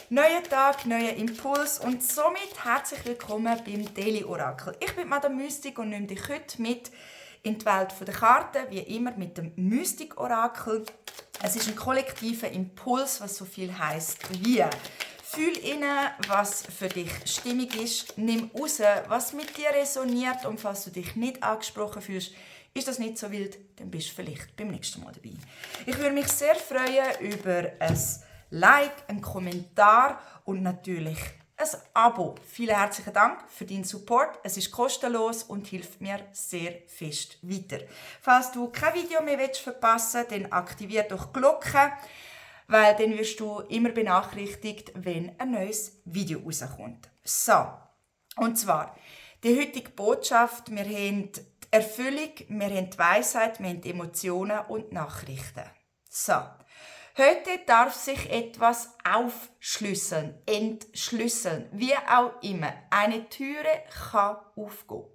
Neuer Tag, neuer Impuls und somit herzlich willkommen beim Daily Orakel. Ich bin Madame Mystik und nehme dich heute mit in die Welt der Karten, wie immer mit dem Mystik Orakel. Es ist ein kollektiver Impuls, was so viel heisst wie: Fühl inne, was für dich stimmig ist, nimm raus, was mit dir resoniert, und falls du dich nicht angesprochen fühlst, ist das nicht so wild, dann bist du vielleicht beim nächsten Mal dabei. Ich würde mich sehr freuen über ein Like, einen Kommentar und natürlich ein Abo. Vielen herzlichen Dank für deinen Support. Es ist kostenlos und hilft mir sehr fest weiter. Falls du kein Video mehr verpassen willst, dann aktiviere doch die Glocke, weil dann wirst du immer benachrichtigt, wenn ein neues Video rauskommt. So, und zwar die heutige Botschaft: Wir haben die Erfüllung, wir haben die Weisheit, wir haben die Emotionen und die Nachrichten. So. Heute darf sich etwas aufschlüsseln, entschlüsseln, wie auch immer. Eine Türe kann aufgehen.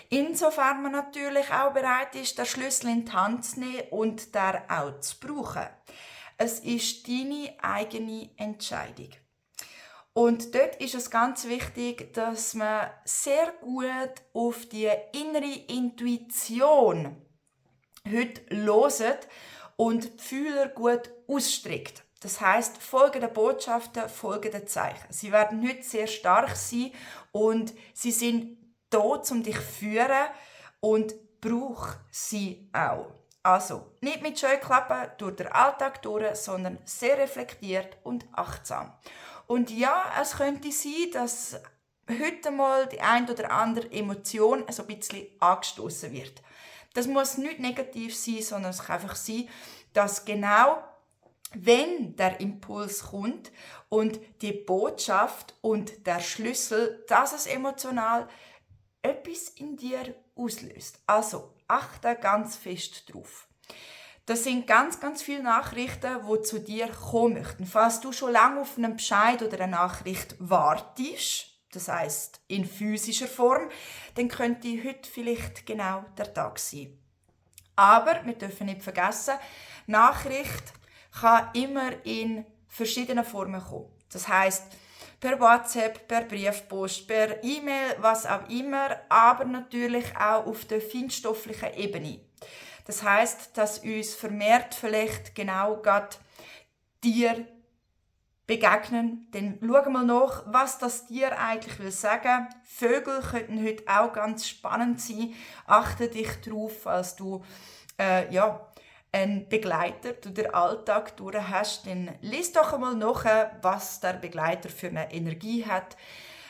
Insofern man natürlich auch bereit ist, den Schlüssel in die Hand zu nehmen und den auch zu brauchen. Es ist deine eigene Entscheidung. Und dort ist es ganz wichtig, dass man sehr gut auf die innere Intuition heute hört und die Fühler gut ausstreckt. Das heisst, folgende Botschaften, folgende Zeichen. Sie werden heute sehr stark sein und sie sind da, um dich zu führen, und brauch sie auch. Also, nicht mit Scheuklappen durch den Alltag durch, sondern sehr reflektiert und achtsam. Und ja, es könnte sein, dass heute mal die ein oder andere Emotion so ein bisschen angestoßen wird. Das muss nicht negativ sein, sondern es kann einfach sein, dass genau, wenn der Impuls kommt und die Botschaft und der Schlüssel, dass es emotional etwas in dir auslöst. Also achte ganz fest drauf. Das sind ganz, ganz viele Nachrichten, die zu dir kommen möchten. Falls du schon lange auf einen Bescheid oder eine Nachricht wartest, das heisst in physischer Form, dann könnte heute vielleicht genau der Tag sein. Aber wir dürfen nicht vergessen, Nachricht kann immer in verschiedenen Formen kommen. Das heisst, per WhatsApp, per Briefpost, per E-Mail, was auch immer, aber natürlich auch auf der feinstofflichen Ebene. Das heisst, dass uns vermehrt vielleicht genau gerade Tiere begegnen. Dann schau mal nach, was das Tier eigentlich will sagen. Vögel könnten heute auch ganz spannend sein. Achte dich darauf, als du einen Begleiter durch den Alltag durch hast, dann lies doch einmal nach, was der Begleiter für eine Energie hat.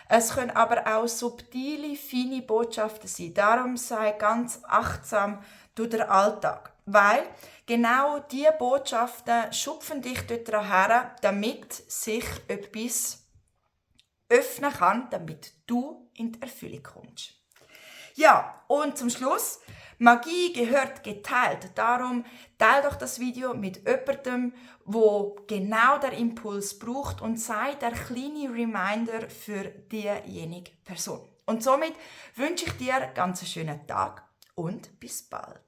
Es können aber auch subtile, feine Botschaften sein. Darum sei ganz achtsam durch den Alltag. Weil genau diese Botschaften schupfen dich dort her, damit sich etwas öffnen kann, damit du in die Erfüllung kommst. Ja, und zum Schluss: Magie gehört geteilt. Darum teile doch das Video mit jemandem, wo genau der Impuls braucht, und sei der kleine Reminder für diejenige Person. Und somit wünsche ich dir einen ganz schönen Tag und bis bald.